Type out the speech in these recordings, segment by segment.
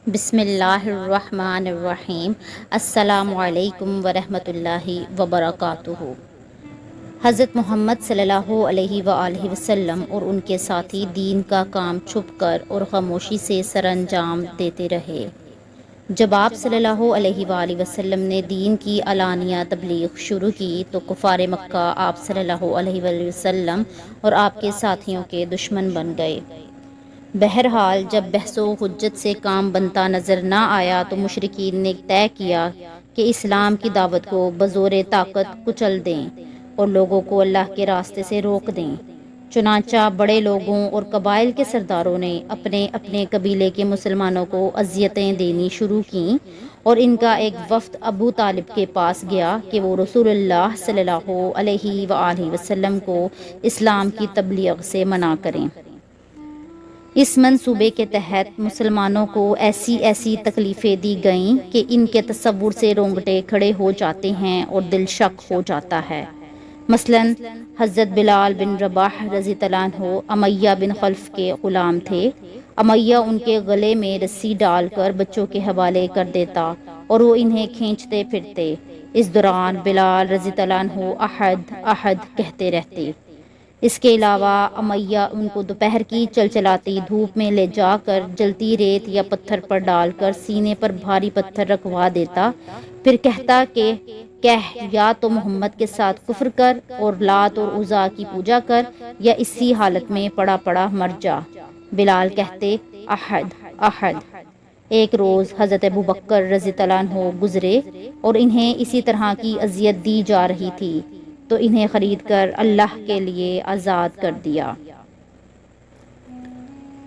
بسم اللہ الرحمن الرحیم۔ السلام علیکم ورحمۃ اللہ وبرکاتہ۔ حضرت محمد صلی اللہ علیہ وآلہ وسلم اور ان کے ساتھی دین کا کام چھپ کر اور خاموشی سے سر انجام دیتے رہے۔ جب آپ صلی اللہ علیہ وآلہ وسلم نے دین کی علانیہ تبلیغ شروع کی تو کفار مکہ آپ صلی اللہ علیہ وآلہ وسلم اور آپ کے ساتھیوں کے دشمن بن گئے۔ بہرحال جب بحث و حجت سے کام بنتا نظر نہ آیا تو مشرکین نے طے کیا کہ اسلام کی دعوت کو بزور طاقت کچل دیں اور لوگوں کو اللہ کے راستے سے روک دیں۔ چنانچہ بڑے لوگوں اور قبائل کے سرداروں نے اپنے اپنے قبیلے کے مسلمانوں کو اذیتیں دینی شروع کیں اور ان کا ایک وفد ابو طالب کے پاس گیا کہ وہ رسول اللہ صلی اللہ علیہ وآلہ وسلم کو اسلام کی تبلیغ سے منع کریں۔ اس منصوبے کے تحت مسلمانوں کو ایسی ایسی تکلیفیں دی گئیں کہ ان کے تصور سے رونگٹے کھڑے ہو جاتے ہیں اور دل شک ہو جاتا ہے۔ مثلاً حضرت بلال بن رباح رضی اللہ عنہ امیہ بن خلف کے غلام تھے۔ امیہ ان کے گلے میں رسی ڈال کر بچوں کے حوالے کر دیتا اور وہ انہیں کھینچتے پھرتے۔ اس دوران بلال رضی اللہ عنہ احد احد کہتے رہتے۔ اس کے علاوہ امیہ ان کو دوپہر کی چلچلاتی دھوپ میں لے جا کر جلتی ریت یا پتھر پر ڈال کر سینے پر بھاری پتھر رکھوا دیتا، پھر کہتا کہ یا تو محمد کے ساتھ کفر کر اور لات اور عزا کی پوجا کر یا اسی حالت میں پڑا پڑا مر جا۔ بلال کہتے احد احد۔ ایک روز حضرت ابوبکر رضی اللہ عنہ گزرے اور انہیں اسی طرح کی اذیت دی جا رہی تھی تو انہیں خرید کر اللہ کے لیے آزاد کر دیا۔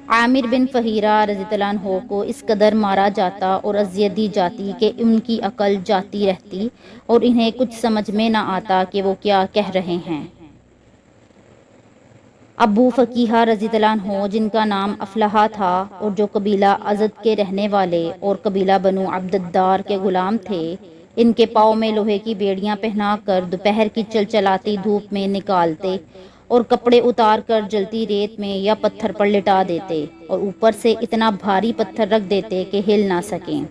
عامر بن فہیرہ رضی اللہ عنہ کو اس قدر مارا جاتا اور اذیت دی جاتی کہ ان کی عقل جاتی رہتی اور انہیں کچھ سمجھ میں نہ آتا کہ وہ کیا کہہ رہے ہیں۔ ابو فقیہ رضی اللہ عنہ جن کا نام افلاح تھا اور جو قبیلہ ازد کے رہنے والے اور قبیلہ بنو عبد الدار کے غلام تھے، ان کے پاؤں میں لوہے کی بیڑیاں پہنا کر دوپہر کی چلچلاتی دھوپ میں نکالتے اور کپڑے اتار کر جلتی ریت میں یا پتھر پر لٹا دیتے اور اوپر سے اتنا بھاری پتھر رکھ دیتے کہ ہل نہ سکیں،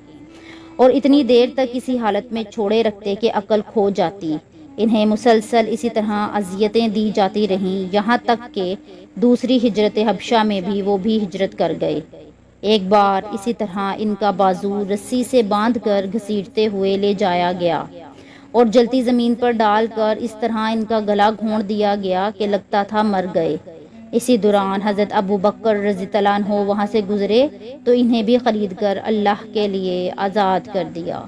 اور اتنی دیر تک اسی حالت میں چھوڑے رکھتے کہ عقل کھو جاتی۔ انہیں مسلسل اسی طرح اذیتیں دی جاتی رہیں یہاں تک کہ دوسری ہجرت حبشہ میں بھی وہ بھی ہجرت کر گئے۔ ایک بار اسی طرح ان کا بازو رسی سے باندھ کر گھسیٹتے ہوئے لے جایا گیا اور جلتی زمین پر ڈال کر اس طرح ان کا گلا گھونڑ دیا گیا کہ لگتا تھا مر گئے۔ اسی دوران حضرت ابو بکر رضی اللہ عنہ وہاں سے گزرے تو انہیں بھی خرید کر اللہ کے لیے آزاد کر دیا۔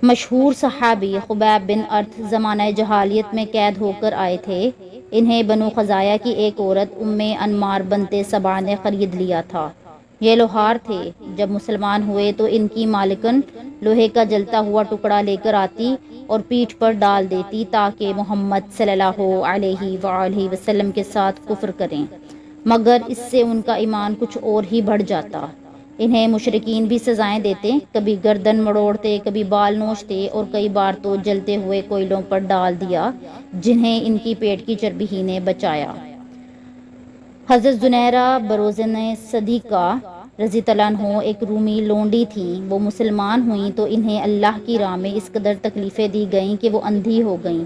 مشہور صحابی خبیب بن ارطھ زمانہ جہالیت میں قید ہو کر آئے تھے۔ انہیں بنو خزاعہ کی ایک عورت ام انمار بنت سبع نے خرید لیا تھا۔ یہ لوہار تھے۔ جب مسلمان ہوئے تو ان کی مالکن لوہے کا جلتا ہوا ٹکڑا لے کر آتی اور پیٹھ پر ڈال دیتی تاکہ محمد صلی اللہ علیہ وآلہ وسلم کے ساتھ کفر کریں، مگر اس سے ان کا ایمان کچھ اور ہی بڑھ جاتا۔ انہیں مشرکین بھی سزائیں دیتے، کبھی گردن مڑوڑتے، کبھی بال نوچتے اور کئی بار تو جلتے ہوئے کوئلوں پر ڈال دیا جنہیں ان کی پیٹ کی چربی ہی نے بچایا۔ حضرت زنیرہ بروزن صدیقہ رضی اللہ عنہ ایک رومی لونڈی تھیں۔ وہ مسلمان ہوئیں تو انہیں اللہ کی راہ میں اس قدر تکلیفیں دی گئیں کہ وہ اندھی ہو گئیں۔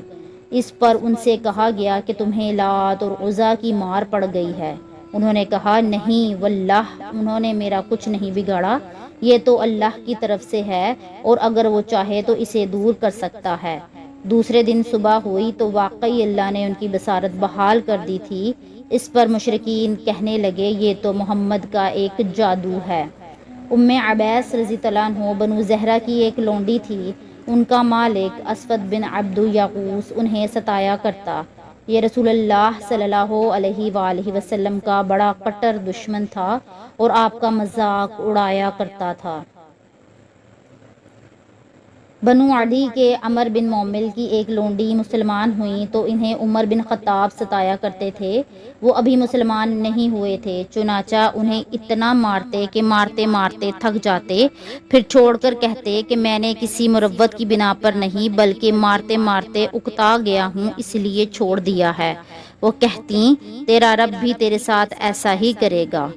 اس پر ان سے کہا گیا کہ تمہیں لات اور عزا کی مار پڑ گئی ہے۔ انہوں نے کہا نہیں واللہ انہوں نے میرا کچھ نہیں بگاڑا، یہ تو اللہ کی طرف سے ہے اور اگر وہ چاہے تو اسے دور کر سکتا ہے۔ دوسرے دن صبح ہوئی تو واقعی اللہ نے ان کی بصارت بحال کر دی تھی۔ اس پر مشرکین کہنے لگے یہ تو محمد کا ایک جادو ہے۔ ام عبیس رضی اللہ عنہ بنو زہرہ کی ایک لونڈی تھی۔ ان کا مالک اسود بن عبد یغوث انہیں ستایا کرتا۔ یہ رسول اللہ صلی اللہ علیہ وآلہ وسلم کا بڑا کٹر دشمن تھا اور آپ کا مذاق اڑایا کرتا تھا۔ بنو عدی کے عمر بن مومل کی ایک لونڈی مسلمان ہوئی تو انہیں عمر بن خطاب ستایا کرتے تھے۔ وہ ابھی مسلمان نہیں ہوئے تھے، چنانچہ انہیں اتنا مارتے کہ مارتے مارتے تھک جاتے، پھر چھوڑ کر کہتے کہ میں نے کسی مروت کی بنا پر نہیں بلکہ مارتے مارتے اکتا گیا ہوں اس لیے چھوڑ دیا ہے۔ وہ کہتی تیرا رب بھی تیرے ساتھ ایسا ہی کرے گا۔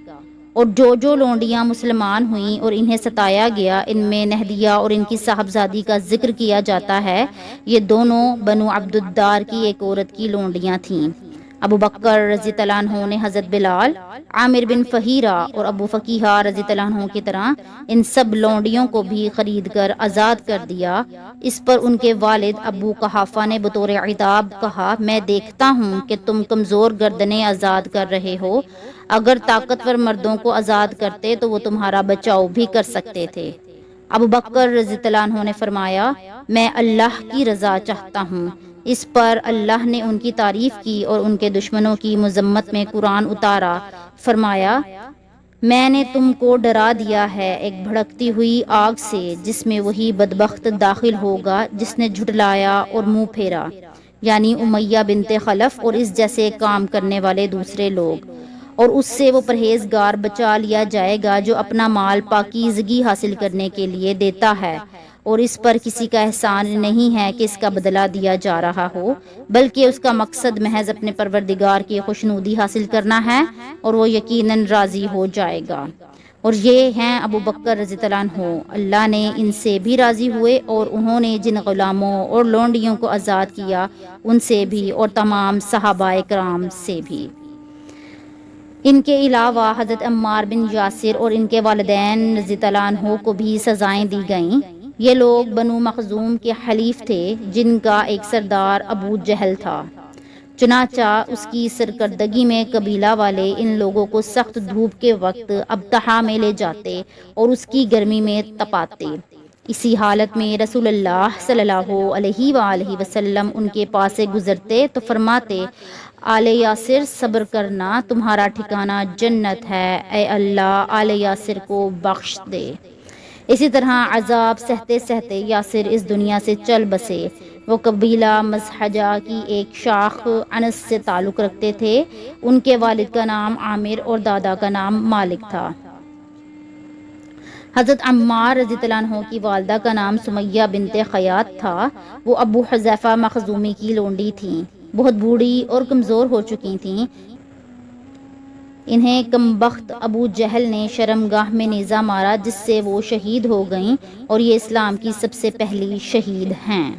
اور جو لونڈیاں مسلمان ہوئیں اور انہیں ستایا گیا، ان میں نہدیہ اور ان کی صاحبزادی کا ذکر کیا جاتا ہے۔ یہ دونوں بنو عبد الدار کی ایک عورت کی لونڈیاں تھیں۔ ابو بکر رضی اللہ عنہ نے حضرت بلال، عامر بن فہیرہ اور ابو فقیہہ رضی اللہ عنہ کی طرح ان سب لونڈیوں کو بھی خرید کر آزاد کر دیا۔ اس پر ان کے والد ابو قحافہ نے بطور عتاب کہا، میں دیکھتا ہوں کہ تم کمزور گردنیں آزاد کر رہے ہو، اگر طاقتور مردوں کو آزاد کرتے تو وہ تمہارا بچاؤ بھی کر سکتے تھے۔ ابو بکر رضی اللہ عنہ نے فرمایا، میں اللہ کی رضا چاہتا ہوں۔ اس پر اللہ نے ان کی تعریف کی اور ان کے دشمنوں کی مذمت میں قرآن اتارا۔ فرمایا، میں نے تم کو ڈرا دیا ہے ایک بھڑکتی ہوئی آگ سے، جس میں وہی بدبخت داخل ہوگا جس نے جھٹلایا اور منہ پھیرا، یعنی امیہ بنت خلف اور اس جیسے کام کرنے والے دوسرے لوگ، اور اس سے وہ پرہیزگار بچا لیا جائے گا جو اپنا مال پاکیزگی حاصل کرنے کے لیے دیتا ہے، اور اس پر کسی کا احسان نہیں ہے کہ اس کا بدلہ دیا جا رہا ہو، بلکہ اس کا مقصد محض اپنے پروردگار کی خوشنودی حاصل کرنا ہے، اور وہ یقیناً راضی ہو جائے گا۔ اور یہ ہیں ابو بکر رضی اللہ عنہ، اللہ نے ان سے بھی راضی ہوئے اور انہوں نے جن غلاموں اور لونڈیوں کو آزاد کیا ان سے بھی اور تمام صحابہ کرام سے بھی۔ ان کے علاوہ حضرت عمار بن یاسر اور ان کے والدین رضی اللہ عنہ کو بھی سزائیں دی گئیں۔ یہ لوگ بنو مخزوم کے حلیف تھے، جن کا ایک سردار ابو جہل تھا۔ چنانچہ اس کی سرکردگی میں قبیلہ والے ان لوگوں کو سخت دھوپ کے وقت ابطحا میں لے جاتے اور اس کی گرمی میں تپاتے۔ اسی حالت میں رسول اللہ صلی اللہ علیہ وآلہ وسلم ان کے پاس سے گزرتے تو فرماتے، آل یاسر صبر کرنا، تمہارا ٹھکانہ جنت ہے، اے اللہ آل یاسر کو بخش دے۔ اسی طرح عذاب سہتے سہتے یاسر اس دنیا سے چل بسے۔ وہ قبیلہ مزحجہ کی ایک شاخ انس سے تعلق رکھتے تھے۔ ان کے والد کا نام عامر اور دادا کا نام مالک تھا۔ حضرت عمار رضی اللہ عنہ کی والدہ کا نام سمیہ بنت خیاط تھا۔ وہ ابو حذیفہ مخزومی کی لونڈی تھیں، بہت بوڑھی اور کمزور ہو چکی تھیں۔ انہیں کمبخت ابو جہل نے شرمگاہ میں نیزہ مارا، جس سے وہ شہید ہو گئیں، اور یہ اسلام کی سب سے پہلی شہید ہیں۔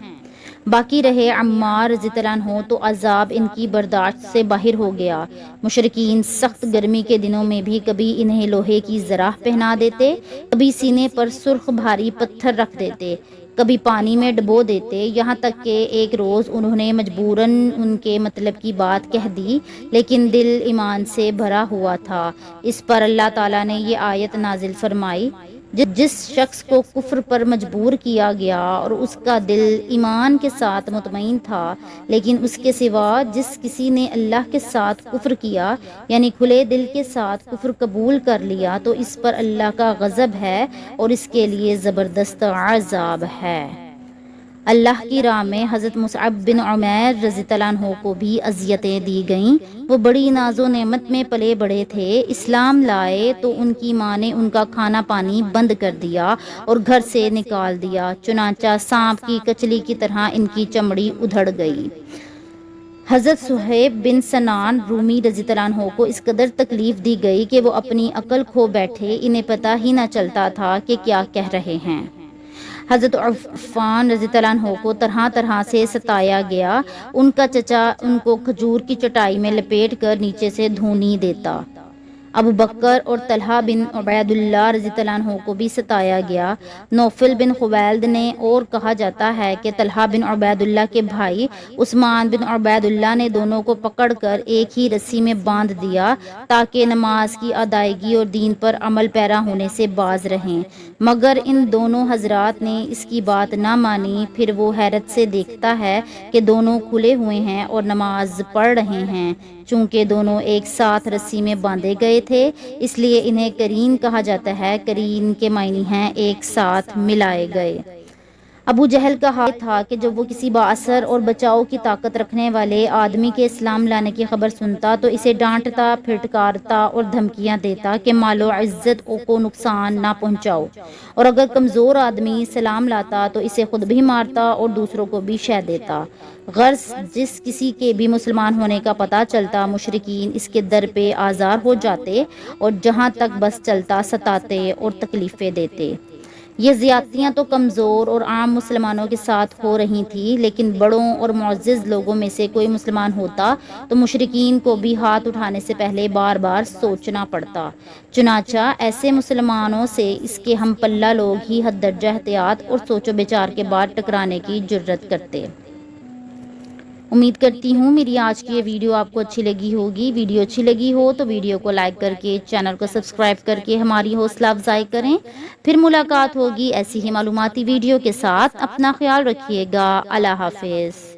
باقی رہے عمار رضی اللہ عنہ تو عذاب ان کی برداشت سے باہر ہو گیا۔ مشرکین سخت گرمی کے دنوں میں بھی کبھی انہیں لوہے کی زراح پہنا دیتے، کبھی سینے پر سرخ بھاری پتھر رکھ دیتے، کبھی پانی میں ڈبو دیتے، یہاں تک کہ ایک روز انہوں نے مجبوراً ان کے مطلب کی بات کہہ دی، لیکن دل ایمان سے بھرا ہوا تھا۔ اس پر اللہ تعالیٰ نے یہ آیت نازل فرمائی، جس شخص کو کفر پر مجبور کیا گیا اور اس کا دل ایمان کے ساتھ مطمئن تھا، لیکن اس کے سوا جس کسی نے اللہ کے ساتھ کفر کیا، یعنی کھلے دل کے ساتھ کفر قبول کر لیا، تو اس پر اللہ کا غضب ہے اور اس کے لیے زبردست عذاب ہے۔ اللہ کی راہ میں حضرت مصعب بن عمیر رضی اللہ عنہ کو بھی اذیتیں دی گئیں۔ وہ بڑی ناز و نعمت میں پلے بڑے تھے۔ اسلام لائے تو ان کی ماں نے ان کا کھانا پانی بند کر دیا اور گھر سے نکال دیا، چنانچہ سانپ کی کچلی کی طرح ان کی چمڑی ادھڑ گئی۔ حضرت صہیب بن سنان رومی رضی اللہ عنہ کو اس قدر تکلیف دی گئی کہ وہ اپنی عقل کھو بیٹھے، انہیں پتہ ہی نہ چلتا تھا کہ کیا کہہ رہے ہیں۔ حضرت عفان رضی اللہ عنہ کو طرح طرح سے ستایا گیا۔ ان کا چچا ان کو کھجور کی چٹائی میں لپیٹ کر نیچے سے دھونی دیتا۔ ابو بکر اور طلحہ بن عبید اللہ رضی اللہ عنہ کو بھی ستایا گیا۔ نوفل بن خویلد نے، اور کہا جاتا ہے کہ طلحہ بن عبید اللہ کے بھائی عثمان بن عبید اللہ نے دونوں کو پکڑ کر ایک ہی رسی میں باندھ دیا تاکہ نماز کی ادائیگی اور دین پر عمل پیرا ہونے سے باز رہیں، مگر ان دونوں حضرات نے اس کی بات نہ مانی۔ پھر وہ حیرت سے دیکھتا ہے کہ دونوں کھلے ہوئے ہیں اور نماز پڑھ رہے ہیں۔ چونکہ دونوں ایک ساتھ رسی میں باندھے گئے تھے، اس لیے انہیں کرین کہا جاتا ہے۔ کرین کے معنی ہیں ایک ساتھ ملائے گئے۔ ابو جہل کا حال تھا کہ جب وہ کسی بااثر اور بچاؤ کی طاقت رکھنے والے آدمی کے اسلام لانے کی خبر سنتا تو اسے ڈانٹتا، پھٹکارتا اور دھمکیاں دیتا کہ مال و عزت کو نقصان نہ پہنچاؤ، اور اگر کمزور آدمی اسلام لاتا تو اسے خود بھی مارتا اور دوسروں کو بھی شہ دیتا۔ غرض جس کسی کے بھی مسلمان ہونے کا پتہ چلتا، مشرکین اس کے در پہ آزار ہو جاتے اور جہاں تک بس چلتا ستاتے اور تکلیفیں دیتے۔ یہ زیادتیاں تو کمزور اور عام مسلمانوں کے ساتھ ہو رہی تھیں، لیکن بڑوں اور معزز لوگوں میں سے کوئی مسلمان ہوتا تو مشرکین کو بھی ہاتھ اٹھانے سے پہلے بار بار سوچنا پڑتا۔ چنانچہ ایسے مسلمانوں سے اس کے ہم پلہ لوگ ہی حد درجہ احتیاط اور سوچ و بچار کے بعد ٹکرانے کی جرأت کرتے۔ امید کرتی ہوں میری آج کی یہ ویڈیو آپ کو اچھی لگی ہوگی۔ ویڈیو اچھی لگی ہو تو ویڈیو کو لائک کر کے چینل کو سبسکرائب کر کے ہماری حوصلہ افزائی کریں۔ پھر ملاقات ہوگی ایسی ہی معلوماتی ویڈیو کے ساتھ۔ اپنا خیال رکھیے گا۔ اللہ حافظ۔